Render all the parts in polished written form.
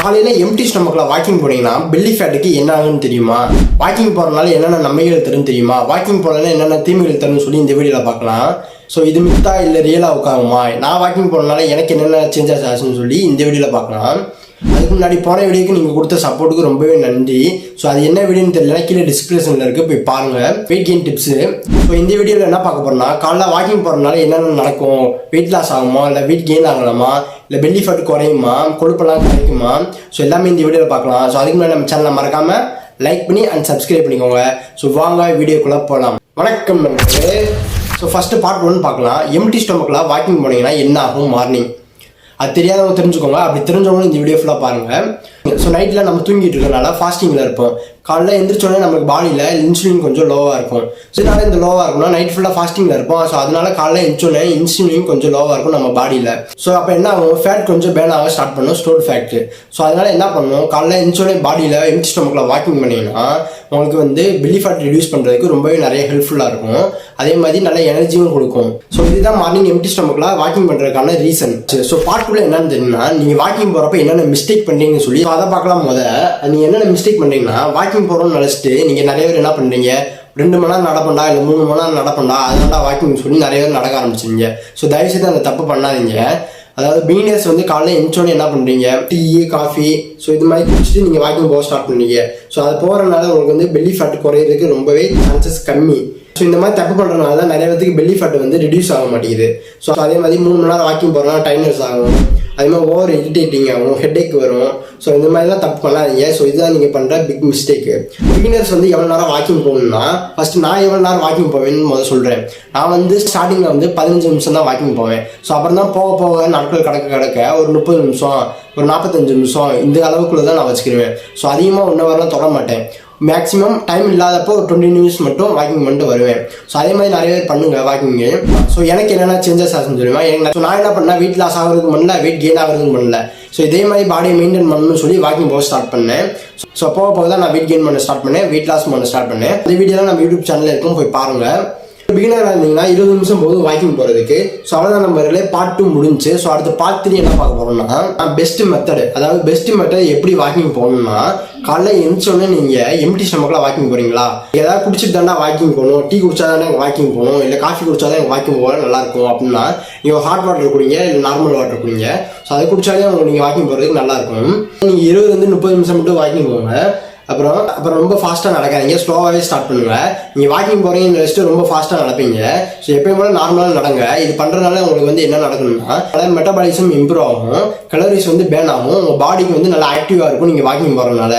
காலையில் empty ஸ்டொமக்கில் walking போனீங்கன்னா belly ஃபேட்டுக்கு என்ன ஆகுன்னு தெரியுமா? வாக்கிங் போகிறனால என்னென்ன நன்மைகள் தரும் தெரியுமா? வாக்கிங் போகிறனால என்னென்ன தீமைகள் தரும்னு சொல்லி இந்த வீடியோவில் பார்க்கலாம். ஸோ இது மித்தா இல்லை ரியலாக உட்காகுமா? நான் வாக்கிங் போகிறனால எனக்கு என்னென்ன சேஞ்சஸ் ஆச்சுன்னு சொல்லி இந்த வீடியோவில் பார்க்கலாம். அதுக்கு முன்னாடி போன வீடியோக்கு நீங்கள் கொடுத்த சப்போர்ட்டுக்கு ரொம்பவே நன்றி. ஸோ அது என்ன வீடியோன்னு தெரியல, கீழே டிஸ்கிரிப்ஷனில் இருக்குது, போய் பாருங்கள். Weight gain tips. ஸோ இந்த வீடியோவில் என்ன பார்க்க போகிறோம்னா, காலைல வாக்கிங் போகிறனால என்னென்ன நடக்கும், வெயிட் லாஸ் ஆகுமா, இல்லை வெயிட் கெயின் ஆகலாமா, இல்லை பெல்லி ஃபேட் குறையுமா, கொழுப்பெல்லாம் குறைக்குமா, ஸோ எல்லாமே இந்த வீடியோவில் பார்க்கலாம். ஸோ அதுக்கு முன்னாடி நம்ம சேனலை மறக்காமல் லைக் பண்ணி அண்ட் சப்ஸ்கிரைப் பண்ணிக்கோங்க. ஸோ வாங்க வீடியோக்குள்ளே போகலாம். வணக்கம் நண்பர்களே. ஸோ ஃபஸ்ட்டு பார்ட் 1 பார்க்கலாம். எம்டி ஸ்டொமக்கில் வாக்கிங் போனீங்கன்னா என்ன ஆகும் மார்னிங், அது தெரியாதவங்க தெரிஞ்சுக்கோங்க. அப்படி தெரிஞ்சவங்களும் இந்த வீடியோ ஃபுல்லாக பாருங்கள். ஸோ நைட்டில் நம்ம தூங்கிட்டு இருக்கனால ஃபாஸ்டிங்கில் இருப்போம். காலைல எந்திரிச்சோடனே நமக்கு பாடியில் இன்சுலின் கொஞ்சம் லோவாக இருக்கும். ஸோ இதனால இந்த லோவாக இருக்கும்னா நைட் ஃபுல்லாக ஃபாஸ்டிங்கில் இருப்போம். ஸோ அதனால காலைல எந்திரிச்சோடனே இன்சுலின் கொஞ்சம் லோவாக இருக்கும் நம்ம பாடியில். ஸோ அப்போ என்ன ஆகும், ஃபேட் கொஞ்சம் பேர்ன் ஆக ஸ்டார்ட் பண்ணும், ஸ்டோர்ட் ஃபேட்டு. ஸோ அதனால என்ன பண்ணணும், காலைல எந்திரிச்சோடனே பாடியில் எம்டி ஸ்டொமக்கில் வாக்கிங் பண்ணிங்கன்னா உங்களுக்கு வந்து பெல்லி ஃபேட் ரிடியூஸ் பண்ணுறதுக்கு ரொம்பவே நிறைய ஹெல்ப்ஃபுல்லாக இருக்கும். அதே மாதிரி நல்ல எனர்ஜியும் கொடுக்கும். ஸோ இதுதான் மார்னிங் எம்டி ஸ்டொமக்கில் வாக்கிங் பண்ணுறதுக்கான ரீசன். ஸோ பார்ட்டுக்குள்ளே என்னன்னு தெரியும்னா, நீங்கள் வாக்கிங் போகிறப்ப என்னென்ன மிஸ்டேக் பண்ணுறீங்கன்னு சொல்லி அதை பார்க்கலாம். நீங்கள் என்னென்ன மிஸ்டேக் பண்ணுறீங்கன்னா, வாக்கிங் போகிறோம்னு நினச்சிட்டு நீங்கள் நிறைய பேர் என்ன பண்ணுறீங்க, 2 மணி நேரம் நடப்பண்டா இல்லை 3 மணி நேரம் நடப்பண்டா அதனால வாக்கிங் சொல்லி நிறைய பேர் நடக்க ஆரம்பிச்சிருங்க. ஸோ தயவுசெய்து அந்த தப்பு பண்ணாதீங்க. அதாவது பிகினர்ஸ் வந்து காலையில் எழுந்தோடனே என்ன பண்ணுறீங்க, டீ காஃபி ஸோ இது மாதிரி குடிச்சிட்டு நீங்கள் வாக்கிங் போக ஸ்டார்ட் பண்ணீங்க. ஸோ அது போகிறனால உங்களுக்கு வந்து பெல்லி ஃபேட் குறையிறதுக்கு ரொம்பவே சான்சஸ் கம்மி. ஸோ இந்த மாதிரி தப்பு பண்ணுறதுனால தான் நிறைய பேருக்கு பெல்லி ஃபேட் வந்து ரிடியூஸ் ஆக மாட்டேங்குது. ஸோ அதே மாதிரி 3 மணி நேரம் வாக்கிங் போகிறனால டைனர்ஸ் ஆகும், அதே மாதிரி ஓவர் இரிட்டேட்டிங் ஆகும், ஹெட்ஏக் வரும். ஸோ இந்த மாதிரிலாம் தப்பு பண்ணாதீங்க. ஸோ இதுதான் நீங்கள் பண்ணுற பிக் மிஸ்டேக்கு. பிகினர்ஸ் வந்து எவ்வளோ நேரம் வாக்கிங் போகணும்னா, ஃபஸ்ட்டு நான் எவ்வளோ நேரம் வாக்கிங் போவேன்னு முதல்ல சொல்கிறேன். நான் வந்து ஸ்டார்டிங்கில் வந்து 15 நிமிஷம் தான் வாக்கிங் போவேன். ஸோ அப்புறம் தான் போக போக நாட்கள் கிடக்க ஒரு 30 நிமிஷம், ஒரு 45 நிமிஷம் இந்த அளவுக்குள்ளே தான் நான் வச்சுக்கிடுவேன். ஸோ அதிகமாக 1 ஹவர்லாம் தொட மாட்டேன். மேக்ஸிமம் டைம் இல்லாதப்போ ஒரு 20 நிமிஷம் மட்டும் வாக்கிங் பண்ணிட்டு வருவேன். ஸோ அதே மாதிரி நிறைய பேர் பண்ணுங்க வாக்கிங்கு. ஸோ எனக்கு என்னென்ன சேஞ்சஸ் ஆகுன்னு சொல்லுவேன். எனக்கு நான் என்ன பண்ணேன், வெயிட் லாஸ் ஆகிறதுக்கு பண்ணல, வெயிட் கெயின் ஆகிறதுக்கு பண்ணல. ஸோ இதே மாதிரி பாடியை மெயின்டைன் பண்ணணும்னு சொல்லி வாக்கிங் போக ஸ்டார்ட் பண்ணேன். ஸோ போக போக தான் நான் வெயிட் கெயின் பண்ண ஸ்டார்ட் பண்ணேன், வெயிட் லாஸ் பண்ண ஸ்டார்ட் பண்ணேன். அந்த வீடியோலாம் நம்ம யூடியூப் சேனலில் இருக்கும், போய் பாருங்கள். பிகினராக இருந்தீங்கன்னா 20 நிமிஷம் போதும் வாக்கிங் போகிறதுக்கு. ஸோ அவ்வளோதான், நம்ம பார்ட் 2 முடிஞ்சு. ஸோ அடுத்து பார்ட் 3 என்ன பார்க்க போகிறோம்னா, பெஸ்ட் மெத்தடு. அதாவது பெஸ்ட் மெத்தட் எப்படி வாக்கிங் போகணும்னா, காலைல எழுந்தோடனே நீங்கள் எம்டி ஸ்டொமக்கில் வாக்கிங் போகிறீங்களா, ஏதாவது குடிச்சிட்டு தாண்டா வாக்கிங் போகணும், டீ குடிச்சா தானே எனக்கு வாக்கிங் போகணும், இல்லை காஃபி குடிச்சா தான் எனக்கு வாக்கிங் போக நல்லாயிருக்கும் அப்படின்னா, நீங்கள் ஹாட் வாட்டர் குடிங்க, இல்லை நார்மல் வாட்டர் குடிங்க. ஸோ அதை குடிச்சாலே உங்களுக்கு நீங்கள் வாக்கிங் போகிறதுக்கு நல்லாயிருக்கும். நீங்கள் 20-30 நிமிஷம் மட்டும் வாக்கிங் போங்க. அப்புறம் ரொம்ப ஃபாஸ்ட்டாக நடக்காதீங்க, ஸ்லோவாகவே ஸ்டார்ட் பண்ணுங்கள். நீங்கள் வாக்கிங் போகிறீங்கன்னு நினச்சிட்டு ரொம்ப ஃபாஸ்ட்டாக நடப்பீங்க. ஸோ எப்பயும் போல நார்மலாக நடங்க. இது பண்ணுறதுனால உங்களுக்கு வந்து என்ன நடக்கணும்னா, நல்லா மெட்டபாலிசம் இம்ப்ரூவ் ஆகும், கலோரிஸ் வந்து பேர்ன் ஆகும், உங்கள் பாடிக்கு வந்து நல்லா ஆக்டிவாக இருக்கும் நீங்கள் வாக்கிங் போகிறதுனால.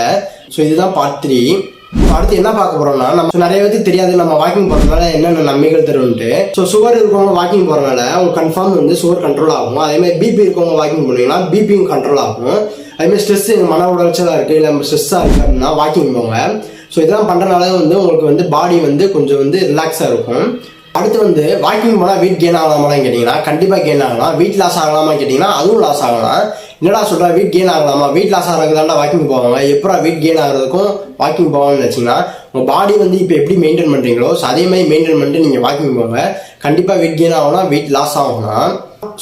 ஸோ இதுதான் பார்ட் 3. அடுத்து என்ன பார்க்க போறோம்னா, நம்ம நிறைய பேருக்கு தெரியாது நம்ம வாக்கிங் போறதுனால என்னென்ன நன்மைகள் தரும்ட்டு. ஸோ சுகர் இருக்கவங்க வாக்கிங் போறதுனால அவங்க கன்ஃபார்ம் வந்து சுகர் கண்ட்ரோல் ஆகும். அதே மாதிரி பிபி இருக்கவங்க வாக்கிங் போனீங்கன்னா பிபியும் கண்ட்ரோல் ஆகும். அதே மாதிரி ஸ்ட்ரெஸ், மன உளைச்சலாக இருக்கு, இல்லை நம்ம ஸ்ட்ரெஸ்ஸாக இருக்கு அப்படின்னா வாக்கிங் போங்க. ஸோ இதெல்லாம் பண்றதுனால வந்து உங்களுக்கு வந்து பாடி வந்து கொஞ்சம் வந்து ரிலாக்ஸாக இருக்கும். அடுத்து வந்து வாக்கிங் போனால் வெயிட் கெயின் ஆகலாமான்னு கேட்டிங்கன்னா கண்டிப்பாக கெயின் ஆகலாம். வெயிட் லாஸ் ஆகலாமா கேட்டிங்கன்னா அதுவும் லாஸ் ஆகலாம். என்னடா சொல்கிறா, வெயிட் கெயின் ஆகலாமா, வெயிட் லாஸ் ஆகிறதுக்கு தாண்டா வாக்கிங் போவாங்க, எப்போ வெயிட் கெயின் ஆகிறதுக்கும் வாக்கிங் போவாங்கன்னு வச்சிங்கன்னா, உங்கள் பாடி வந்து இப்போ எப்படி மெயின்டைன் பண்ணுறீங்களோ ஸோ அதே மாதிரி மெயின்டைன் பண்ணிட்டு நீங்கள் வாக்கிங் போங்க. கண்டிப்பாக வெயிட் கெயின் ஆகலாம், வெயிட் லாஸ் ஆகும்னா.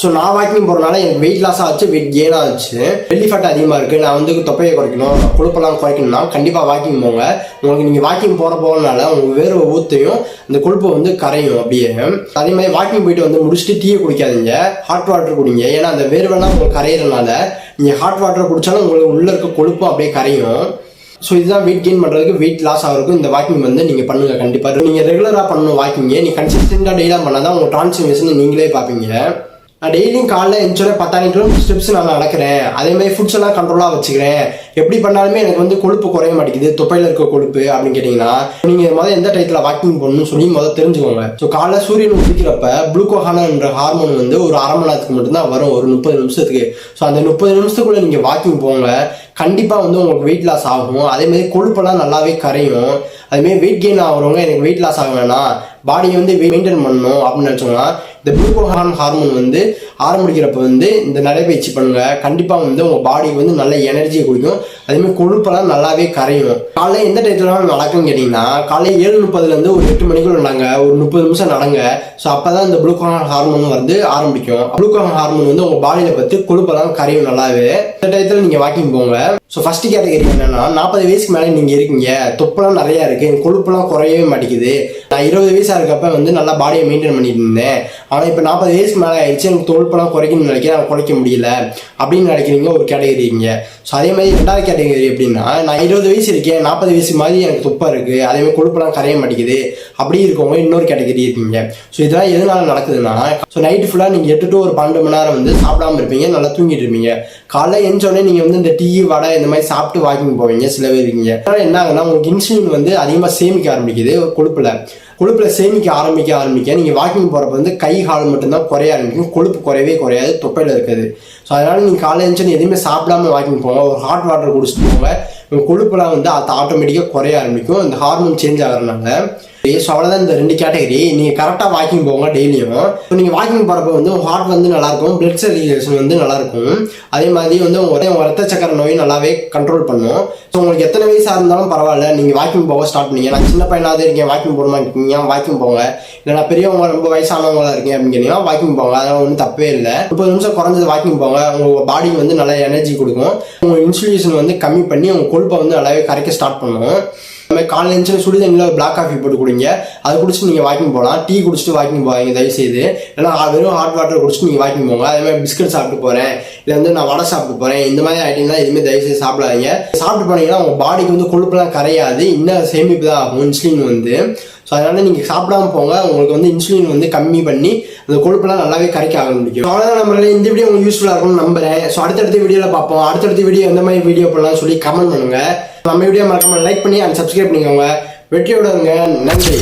ஸோ நான் வாக்கிங் போகிறனால எனக்கு வெயிட் லாஸ் ஆச்சு, வெயிட் கெயின் ஆச்சு. பெல்லி ஃபேட் அதிகமாக இருக்குது, நான் வந்து தொப்பையை குறைக்கணும், கொழுப்பெல்லாம் குறைக்கணும்னா கண்டிப்பாக வாக்கிங் போங்க. உங்களுக்கு நீங்கள் வாக்கிங் போகிறனால உங்களுக்கு வேறு ஊற்றையும் இந்த கொழுப்பு வந்து கரையும் அப்படியே. அதே மாதிரி வாக்கிங் போயிட்டு வந்து முடிச்சுட்டு டீயை குடிக்காதீங்க, ஹாட் வாட்டர் குடிங்க. ஏன்னா அந்த வேர்வெல்லாம் உங்களுக்கு கரையிறதுனால நீங்கள் ஹாட் வாட்டர் குடித்தாலும் உங்களுக்கு உள்ளே இருக்க கொழுப்பு அப்படியே கரையும். ஸோ இதுதான் வெயிட் கெயின் பண்ணுறதுக்கு, வெயிட் லாஸ் ஆகிறதுக்கும் இந்த வாக்கிங் வந்து நீங்கள் பண்ணுங்கள். கண்டிப்பாக நீங்கள் ரெகுலராக பண்ணணும் வாக்கிங்க. நீங்கள் கன்சிஸ்டண்டாக டெய்லியாக பண்ணால் தான் உங்கள் டிரான்ஸ்ஃபர்மேஷன் நீங்களே பார்ப்பீங்க. நான் டெய்லியும் காலைல எழுந்தோடனே 10,000 ஸ்டெப்ஸ் நான் நடக்கிறேன், அதே மாதிரி ஃபுட்ஸ் எல்லாம் கண்ட்ரோலாக வச்சுக்கிறேன். எப்படி பண்ணாலுமே எனக்கு வந்து கொழுப்பு குறைய மாட்டேங்குது, தொப்பையில் இருக்க கொழுப்பு அப்படின்னு கேட்டிங்கன்னா, நீங்கள் முதல்ல எந்த டயத்தில் வாக்கிங் பண்ணணும்னு சொல்லி முதல்ல தெரிஞ்சுக்கோங்க. ஸோ காலைல சூரியன் உதிக்கிறப்ப குளுக்கோகானன்ற ஹார்மோன் வந்து ஒரு அரை மணி நேரத்துக்கு மட்டும்தான் வரும், ஒரு 30 நிமிஷத்துக்கு. ஸோ அந்த 30 நிமிஷத்துக்குள்ளே நீங்கள் வாக்கிங் போங்க. கண்டிப்பாக வந்து உங்களுக்கு வெயிட் லாஸ் ஆகும். அதே மாதிரி கொழுப்பெல்லாம் நல்லாவே கரையும். அதுமாதிரி வெயிட் கெயின் ஆகிறவங்க எனக்கு வெயிட் லாஸ் ஆக வேணாம், பாடியை வந்து மெயின்டைன் பண்ணணும் அப்படின்னு நினச்சோம்னா இந்த குளுக்கோகான் ஹார்மோன் வந்து ஆரம்பிக்கிறப்ப வந்து இந்த நடைபயிற்சி பண்ணுங்க. கண்டிப்பாக வந்து உங்கள் பாடிக்கு வந்து நல்ல எனர்ஜியை கொடுக்கும். அதேமாதிரி கொழுப்பெல்லாம் நல்லாவே கரையும். காலையில் எந்த டயத்துல நடக்கும்னு கேட்டிங்கன்னா காலையில் 7:30 ஒரு 8 மணிக்குள்ள நடங்க, ஒரு 30 நிமிஷம் நடங்க. ஸோ அப்போ தான் இந்த குளுக்கோகான் ஹார்மோன் வந்து ஆரம்பிக்கும். குளுக்கோகான் ஹார்மோன் வந்து உங்கள் பாடியில் பார்த்து கொழுப்பெல்லாம் கரையும் நல்லாவே. இந்த டயத்தில் நீங்கள் வாக்கிங் போங்க. ஸோ ஃபர்ஸ்ட் கேட்டகரி என்னன்னா 40 வயசுக்கு மேலே நீங்கள் இருக்கீங்க, தொப்பெல்லாம் நிறையா இருக்குது, கொழுப்பெல்லாம் குறையவே மாட்டேங்குது. நான் 20 வயசாக இருக்கப்ப வந்து நல்லா பாடியை மெயின்டைன் பண்ணிட்டு இருந்தேன், ஆனால் இப்போ 40 வயசுக்கு மேலே ஆயிடுச்சு, எனக்கு தொழுப்பெல்லாம் குறைக்கணும்னு நினைக்கிறேன், நான் குறைக்க முடியல அப்படின்னு நினைக்கிறீங்க ஒரு கேட்டகரிங்க. ஸோ அதே மாதிரி ரெண்டாவது கேட்டகரி எப்படின்னா நான் 20 வயசு இருக்கேன், 40 வயசு மாதிரி எனக்கு தொப்பை இருக்குது, அதேமாதிரி கொழுப்பெல்லாம் கரைய மாட்டேங்குது அப்படி இருக்கவங்க இன்னொரு கேட்டகரி இருக்கீங்க. ஸோ இதெல்லாம் எதனால நடக்குதுன்னா ஸோ நைட்டு ஃபுல்லாக நீங்கள் 8 to 12 மணி நேரம் வந்து சாப்பிடாம இருப்பீங்க, நல்லா தூங்கிட்டு இருப்பீங்க. காலைல எழுந்தோடனே நீங்கள் வந்து இந்த டீ வடை இந்த மாதிரி சாப்பிட்டு வாக்கிங் போவீங்க சில பேர் இருக்கீங்க. அதனால என்ன ஆகுதுன்னா உங்களுக்கு இன்சுலின் வந்து அதிகமாக சேமிக்க ஆரம்பிக்குது. கொழுப்புல சேமிக்க ஆரம்பிக்க நீங்கள் வாக்கிங் போகிறப்ப வந்து கை கால் மட்டும்தான் குறைய ஆரம்பிக்கும், கொழுப்பு குறையவே குறையாது, தொப்பையில் இருக்குது. ஸோ அதனால நீங்கள் காலையில் எழுந்துச்சு எதுவுமே சாப்பிடாம வாக்கிங் போங்க, ஒரு ஹாட் வாட்டர் குடிச்சிட்டு போங்க. உங்கள் கொழுப்புலாம் வந்து அது ஆட்டோமேட்டிக்காக குறைய ஆரம்பிக்கும் இந்த ஹார்மோன் சேஞ்ச் ஆகிறதுனால. ஸோ அவ்வளோதான் இந்த 2 கேட்டகரி. நீங்கள் கரெக்டாக வாக்கிங் போங்க டெய்லியும். ஸோ நீங்கள் வாக்கிங் போகிறப்ப வந்து உங்கள் ஹார்ட் வந்து நல்லாயிருக்கும், பிளட் சர்க்குலேஷன் வந்து நல்லாயிருக்கும். அதே மாதிரி வந்து உங்கள் ரத்த சக்கரை நோய் நல்லாவே கண்ட்ரோல் பண்ணும். ஸோ உங்களுக்கு எத்தனை வயசாக இருந்தாலும் பரவாயில்ல, நீங்கள் வாக்கிங் போக ஸ்டார்ட் பண்ணீங்க. நான் சின்ன பையனாவது இருக்கேன், வாக்கிங் போகணுமா இருக்கீங்க, வாக்கிங் போங்க. இல்லை நான் பெரியவங்க ரொம்ப வயசானவங்களா இருக்கேன் அப்படின்னு கேட்டீங்கன்னா வாக்கிங் போங்க, அதெல்லாம் ஒன்றும் தப்பே இல்லை. 30 நிமிஷம் குறைஞ்சது வாக்கிங் போங்க, உங்கள் பாடிக்கு வந்து நல்ல எனர்ஜி கொடுக்கும். உங்கள் இன்சுலேஷன் வந்து கம்மி பண்ணி உங்கள் கொழுப்பை வந்து நல்லாவே கரைக்க ஸ்டார்ட் பண்ணும். காலையில் எழுந்துச்சு சுடு தண்ணியில் பிளாக் காஃபி போட்டு குடிங்க, அதை குடிச்சிட்டு நீங்கள் வாக்கிங் போகலாம். டீ குடிச்சிட்டு வாக்கிங் போவாங்க தயவுசெய்து, ஏன்னா வெறும் ஹாட் வாட்டர் குடிச்சிட்டு நீங்கள் வாக்கிங் போங்க. அதே மாதிரி பிஸ்கட் சாப்பிட்டு போகிறேன், இல்லை வந்து நான் வடை சாப்பிட்டு போகிறேன், இந்த மாதிரி ஐட்டம்லாம் எதுவுமே தயவுசெய்து சாப்பிடாதீங்க. சாப்பிட்டு போனீங்கன்னா உங்கள் பாடிக்கு வந்து கொழுப்புலாம் கரையாது, இன்னும் சேமிப்பு தான் ஆகும் இன்சுலின் வந்து. ஸோ அதனால நீங்கள் சாப்பிடாம போங்க, உங்களுக்கு வந்து இன்சுலின் வந்து கம்மி பண்ணி அந்த கொழுப்பெல்லாம் நல்லாவே கரைக்க ஆரம்பிக்கும். அவ்வளோதான் நம்மளால இந்த வீடியோ உங்களுக்கு யூஸ்ஃபுல்லாக இருக்கும்னு நம்புறேன். ஸோ அடுத்தடுத்த வீடியோவில் பார்ப்போம். அடுத்தடுத்த வீடியோ எந்த மாதிரி வீடியோ பண்ணலாம் சொல்லி கமெண்ட் பண்ணுங்க. நம்ம வீடியோ மறக்காம லைக் பண்ணி அண்ட் சப்ஸ்கிரைப் பண்ணிக்கோங்க. வெற்றியோட இருங்க. நன்றி.